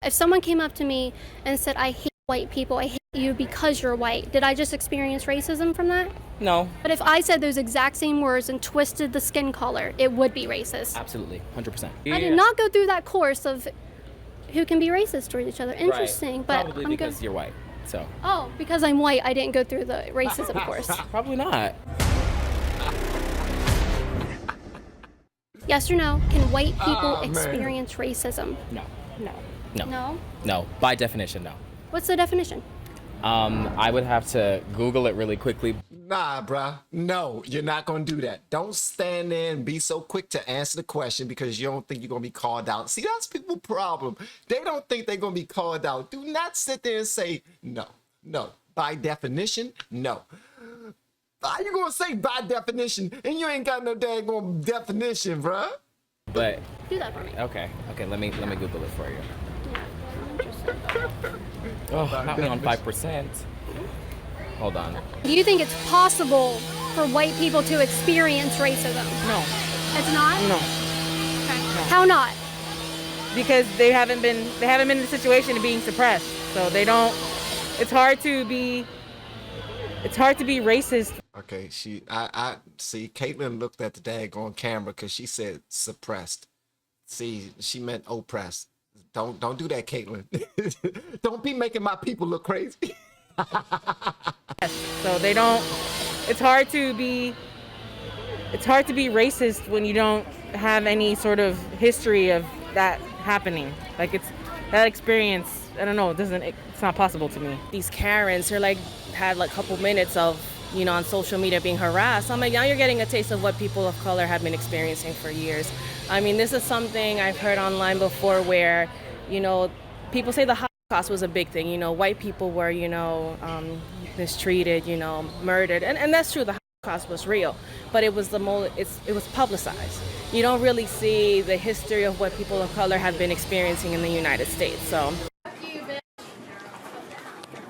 If someone came up to me and said, I hate white people, I hate you because you're white, did I just experience racism from that? No. But if I said those exact same words and twisted the skin color, it would be racist. Absolutely, 100%. I did not go through that course of who can be racist toward each other. Interesting, right. but Probably I'm because good. you're white, so. Oh, because I'm white, I didn't go through the racism course. Probably not. Yes or no, can white people experience racism? No. No. No. No? No. By definition, no. What's the definition? I would have to Google it really quickly. Nah, bruh. No, you're not going to do that. Don't stand there and be so quick to answer the question because you don't think you're going to be called out. See, that's people's problem. They don't think they're going to be called out. Do not sit there and say, no, no. By definition, no. How you going to say by definition and you ain't got no daggone definition, bruh? But Do that for me. okay, let me Google it for you. Yeah, I'm interested. Oh, not me on 5%. Hold on. Do you think it's possible for white people to experience racism? No. It's not? No. Okay. How not? Because they haven't been in the situation of being suppressed. So they don't. It's hard to be racist. Okay, I see. Caitlin looked at the daggone camera because she said suppressed. See, she meant oppressed. Don't do that, Caitlin. Don't be making my people look crazy. So they don't. It's hard to be racist when you don't have any sort of history of that happening. Like it's that experience. I don't know. It's not possible to me. These Karens are like had like a couple minutes of, you know, on social media being harassed. I'm like, now you're getting a taste of what people of color have been experiencing for years. I mean, this is something I've heard online before where, you know, people say the Holocaust was a big thing. You know, white people were, you know, mistreated, you know, murdered. And that's true, the Holocaust was real. But it was it was publicized. You don't really see the history of what people of color have been experiencing in the United States, so.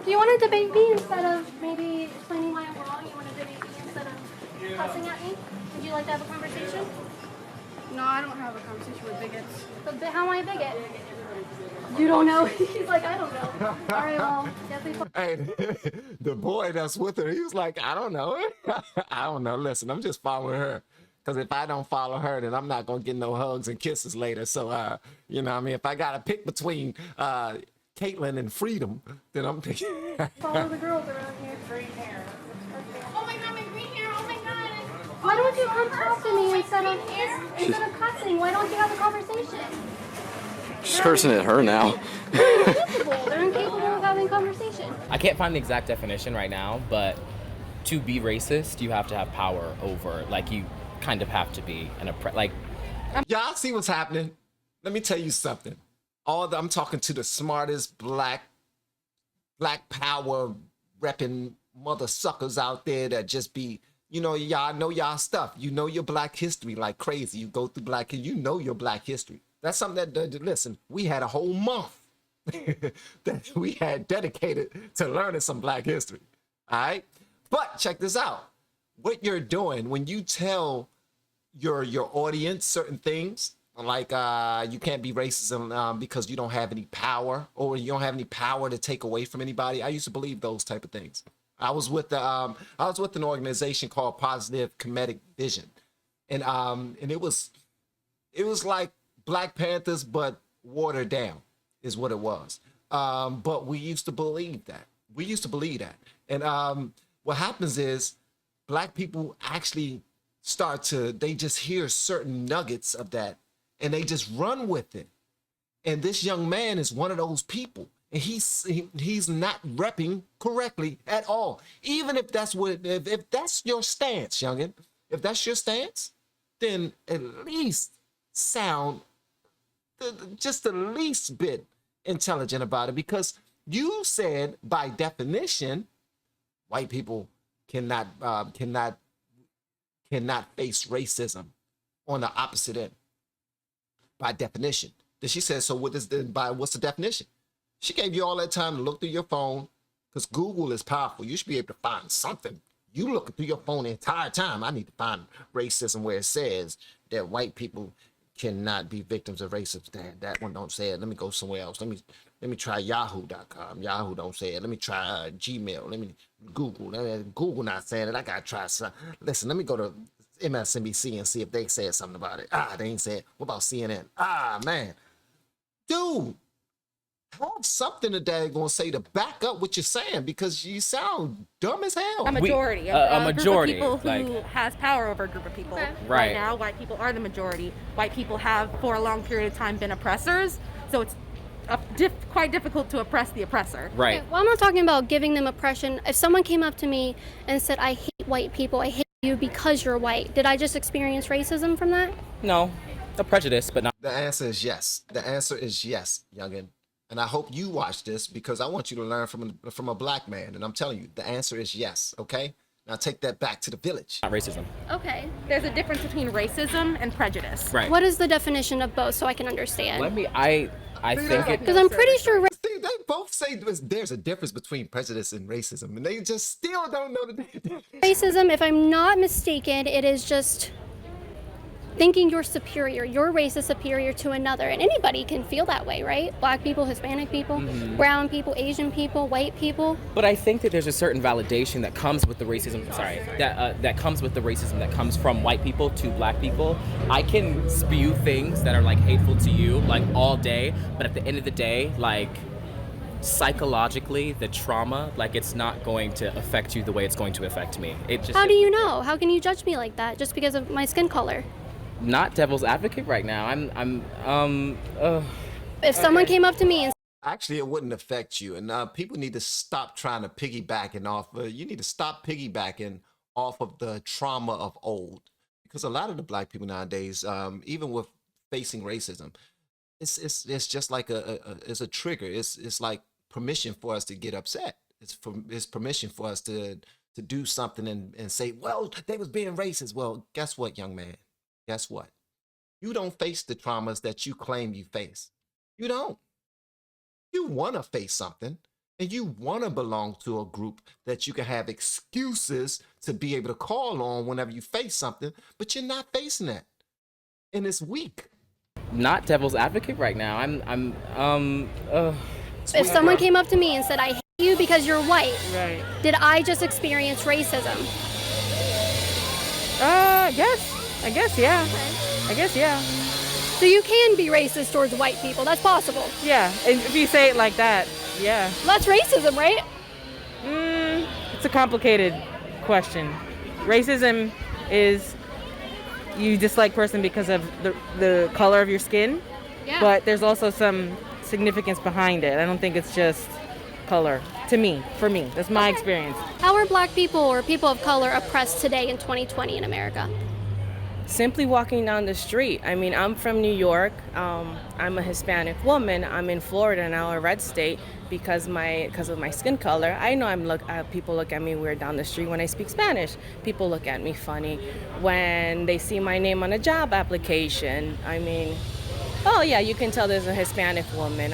Do you want to debate me instead of maybe explaining why I'm wrong? You want to debate me instead of cussing at me? Would you like to have a conversation? No, I don't have a conversation with bigots. But how am I a bigot? You don't know? He's like, I don't know. All right, well, definitely. Hey, the boy that's with her, he was like, I don't know. I don't know. Listen, I'm just following her. Because if I don't follow her, then I'm not going to get no hugs and kisses later. So, you know what I mean? If I got to pick between Caitlin and freedom, then I'm picking. Follow the girls around here. Green hair. Oh my god, my green hair, oh my god. Why don't you come talk to me instead of cussing? Why don't you have a conversation? She's cursing at her now. They're incapable of having conversation. I can't find the exact definition right now, but to be racist, you have to have power over, like you kind of have to be Y'all see what's happening? Let me tell you something. I'm talking to the smartest black power repping mother suckers out there that just be, you know y'all stuff. You know your black history like crazy. You go through you know your black history. That's something that, listen, we had a whole month that we had dedicated to learning some black history. All right? But check this out. What you're doing when you tell your audience certain things, like you can't be racist because you don't have any power, or you don't have any power to take away from anybody. I used to believe those type of things. I was with an organization called Positive Comedic Vision, and it was like Black Panthers but watered down is what it was. But we used to believe that. And what happens is black people actually they just hear certain nuggets of that and they just run with it. And this young man is one of those people. And he's not repping correctly at all. Even if that's if that's your stance, youngin, if that's your stance, then at least sound just the least bit intelligent about it, because you said by definition, white people cannot face racism on the opposite end. By definition. Then she said, so what's the definition? She gave you all that time to look through your phone, because Google is powerful. You should be able to find something. You looking through your phone the entire time. I need to find racism where it says that white people cannot be victims of racism. Damn, that one don't say it. Let me go somewhere else. Let me try yahoo.com. Yahoo don't say it. Let me try Gmail. Let me Google. Google not saying it. I gotta try some. Listen, let me go to MSNBC and see if they said something about it. They ain't said. What about CNN? Man. Dude, have something today gonna say to back up what you're saying, because you sound dumb as hell. A majority. A majority, group of people who like- has power over a group of people. Okay. Right. Now, white people are the majority. White people have, for a long period of time, been oppressors. So it's quite difficult to oppress the oppressor. Right. Okay, well, I'm not talking about giving them oppression. If someone came up to me and said, I hate white people, I hate you because you're white, did I just experience racism from that? No, a prejudice, but not. The answer is yes. The answer is yes, youngin. And I hope you watch this, because I want you to learn from a black man. And I'm telling you, the answer is yes, okay? Now take that back to the village. Not racism. Okay. There's a difference between racism and prejudice. Right. What is the definition of both so I can understand? I think it. Because I'm pretty sure See, they both say there's a difference between prejudice and racism, and they just still don't know the difference. racism, if I'm not mistaken, it is just thinking you're superior, your race is superior to another. And anybody can feel that way, right? Black people, Hispanic people, brown people, Asian people, white people. But I think that there's a certain validation that comes with the racism. Sorry, that comes with the racism that comes from white people to black people. I can spew things that are like hateful to you like all day, but at the end of the day, like psychologically, the trauma, like it's not going to affect you the way it's going to affect me. It just. How do you know? How can you judge me like that just because of my skin color? Not devil's advocate right now. If someone came up to me and Actually, it wouldn't affect you. And people need to stop trying to piggybacking off. You need to stop piggybacking off of the trauma of old, because a lot of the black people nowadays, even with facing racism, it's just like it's a trigger. It's like permission for us to get upset. It's permission for us to do something and say, well, they was being racist. Well, guess what, young man? Guess what? You don't face the traumas that you claim you face. You don't. You want to face something, and you want to belong to a group that you can have excuses to be able to call on whenever you face something, but you're not facing that. And it's weak. Not devil's advocate right now. if someone came up to me and said, I hate you because you're white, Right. did I just experience racism? Yes. I guess, yeah. I guess, yeah. So you can be racist towards white people. That's possible. Yeah. And if you say it like that, yeah. That's racism, right? It's a complicated question. Racism is you dislike person because of the color of your skin, Yeah. but there's also some significance behind it. I don't think it's just color. For me, that's my experience. How are black people or people of color oppressed today in 2020 in America? Simply walking down the street. I mean, I'm from New York. I'm a Hispanic woman. I'm in Florida now, a red state, because of my skin color. I know people look at me weird down the street when I speak Spanish. People look at me funny when they see my name on a job application. I mean, oh yeah, you can tell there's a Hispanic woman,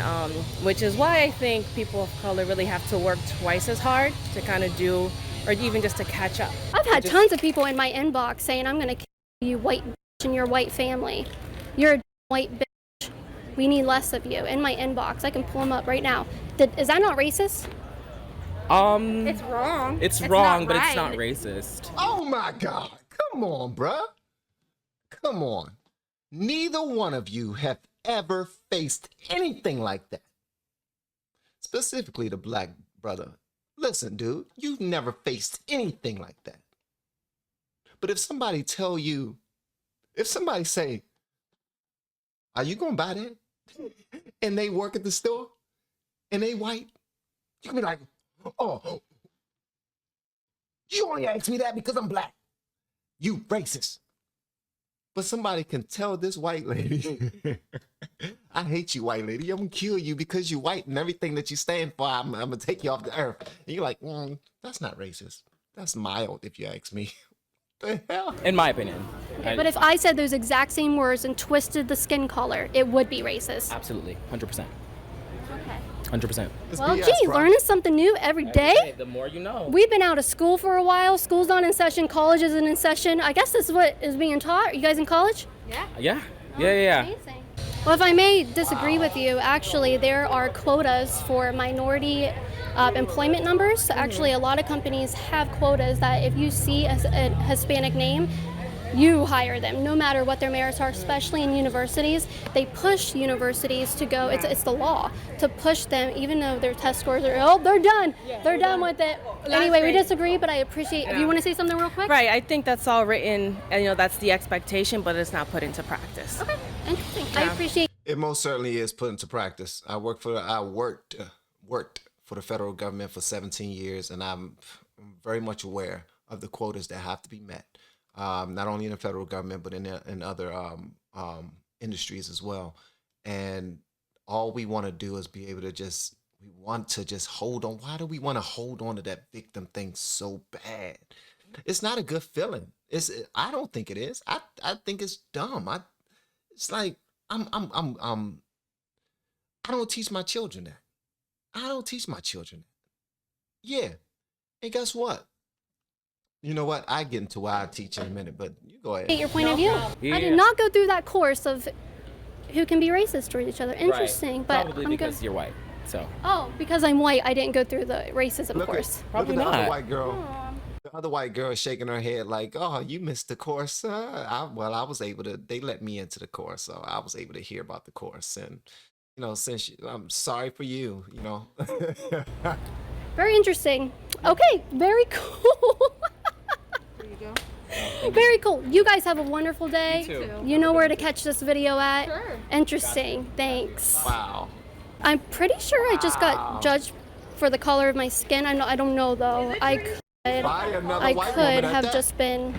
which is why I think people of color really have to work twice as hard to kind of do, or even just to catch up. I've had tons of people in my inbox saying, I'm going to kill you white bitch and your white family. You're a white bitch. We need less of you. In my inbox. I can pull them up right now. Is that not racist? It's wrong. It's It's wrong, not but it's right. not racist. Oh my God. Come on, bruh. Come on. Neither one of you have ever faced anything like that. Specifically the black brother. Listen, dude, you've never faced anything like that. But if somebody say, are you gonna buy that? And they work at the store and they white, you can be like, oh, you only asked me that because I'm black. You racist. But somebody can tell this white lady, I hate you, white lady. I'm gonna kill you because you're white and everything that you stand for, I'm gonna take you off the earth. And you're like, that's not racist. That's mild if you ask me. The hell? In my opinion. But if I said those exact same words and twisted the skin color, it would be racist. Absolutely, 100%. Okay. 100%. It's Well, BS, gee, bro. learning something new every day. The more you know. We've been out of school for a while. School's not in session. College isn't in session. I guess this is what is being taught. Are you guys in college? Yeah. Yeah. Amazing. Well, if I may disagree with you, actually, there are quotas for minority employment numbers. So actually, a lot of companies have quotas that if you see a Hispanic name, you hire them, no matter what their merits are, especially in universities. They push universities to go, it's the law, to push them, even though their test scores are, they're done. They're done with it. Anyway, we disagree, but I appreciate, if you want to say something real quick? Right, I think that's all written, and that's the expectation, but it's not put into practice. Okay, interesting. I appreciate. It most certainly is put into practice. I worked for the federal government for 17 years, and I'm very much aware of the quotas that have to be met. Not only in the federal government, but in other industries as well. And all we want to do is be able to we want to just hold on. Why do we want to hold on to that victim thing so bad? It's not a good feeling. I don't think it is. I think it's dumb. It's like I don't teach my children that. I don't teach my children that. Yeah. And guess what? You know what? I get into why I teach in a minute, but you go ahead. Your point of view. Yeah. I did not go through that course of who can be racist towards each other. Interesting, Right. but Probably I'm because good. you're white. So. Oh, because I'm white, I didn't go through the racism Look course. at Probably the other not. white girl. The other white girl is shaking her head like, "Oh, you missed the course." I was able to. They let me into the course, so I was able to hear about the course. And since I'm sorry for you. Very interesting. Okay, very cool. There you go. Very cool. You guys have a wonderful day. You too. You know where to catch this video at. Sure. Interesting. Thanks. Wow. I'm pretty sure I just got judged for the color of my skin. I don't know though. I By another I white could woman at have that. just been.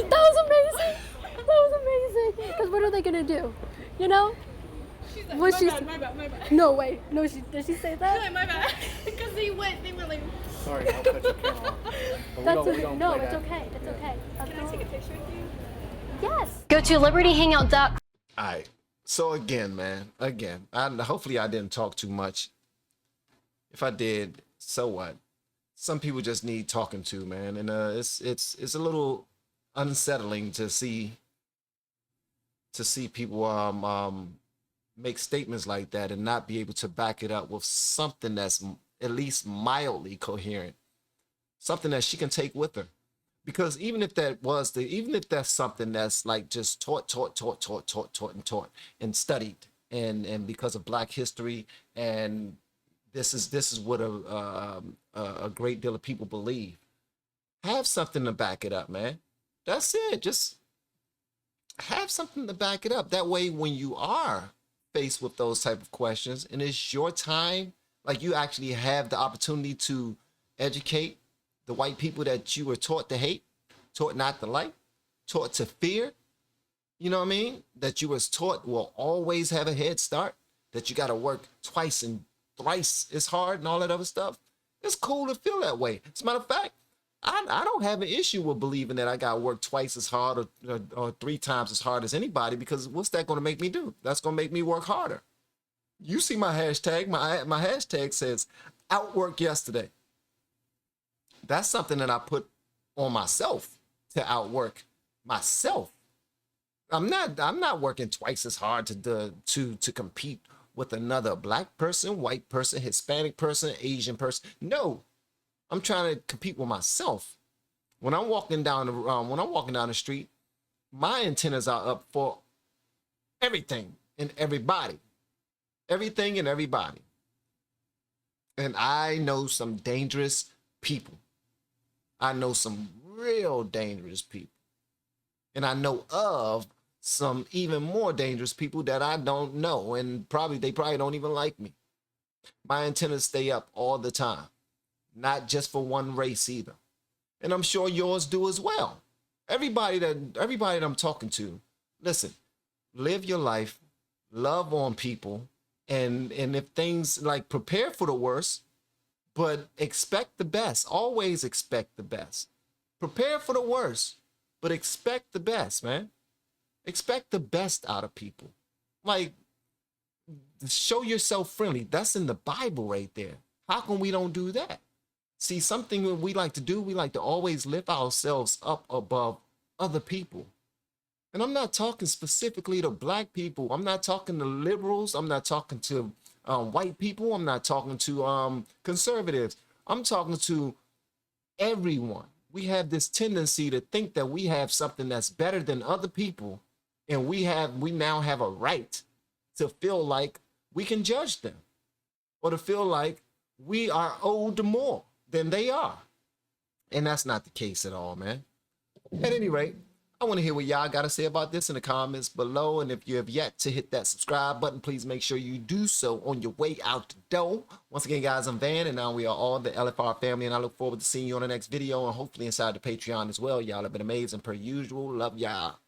That was amazing. That was amazing. Because what are they gonna do? You know? Was she? My bad. No way. No, did she say that? My bad. Because they went like. Sorry, I'll cut your camera off. But That's we okay. don't No, play it's that. okay. It's okay. Can I take a picture with you? Yes. Go to libertyhangout.com. All right. So again, man. Hopefully I didn't talk too much. If I did, so what? Some people just need talking to, man, and it's a little unsettling to see people make statements like that and not be able to back it up with something that's at least mildly coherent, something that she can take with her. Because even if that's something that's like just taught and studied and because of Black history, and this is what a great deal of people believe. Have something to back it up, man. That's it. Just have something to back it up. That way, when you are faced with those type of questions and it's your time, like you actually have the opportunity to educate the white people that you were taught to hate, taught not to like, taught to fear, you know what I mean? That you was taught will always have a head start, that you got to work twice and thrice as hard and all that other stuff. It's cool to feel that way. As a matter of fact, I don't have an issue with believing that I got to work twice as hard or 3 times as hard as anybody, because what's that going to make me do? That's going to make me work harder. You see my hashtag. My hashtag says outwork yesterday. That's something that I put on myself to outwork myself. I'm not working twice as hard to compete with another Black person, white person, Hispanic person, Asian person. No, I'm trying to compete with myself. When I'm walking down the street, my antennas are up for everything and everybody. Everything and everybody. And I know some dangerous people. I know some real dangerous people. And I know of some even more dangerous people that I don't know. And they probably don't even like me. My antennas stay up all the time. Not just for one race either. And I'm sure yours do as well. Everybody that I'm talking to, listen, live your life, love on people, and if things like prepare for the worst, but expect the best. Always expect the best. Prepare for the worst, but expect the best, man. Expect the best out of people. Like, show yourself friendly. That's in the Bible right there. How come we don't do that? See, something that we like to do, we like to always lift ourselves up above other people. And I'm not talking specifically to black people. I'm not talking to liberals. I'm not talking to white people. I'm not talking to conservatives. I'm talking to everyone. We have this tendency to think that we have something that's better than other people, and we now have a right to feel like we can judge them, or to feel like we are owed more than they are. And that's not the case at all, man. At any rate, I want to hear what y'all got to say about this in the comments below. And if you have yet to hit that subscribe button, please make sure you do so on your way out the door. Once again, guys, I'm Van, and now we are all the LFR family, and I look forward to seeing you on the next video and hopefully inside the Patreon as well. Y'all have been amazing per usual. Love y'all.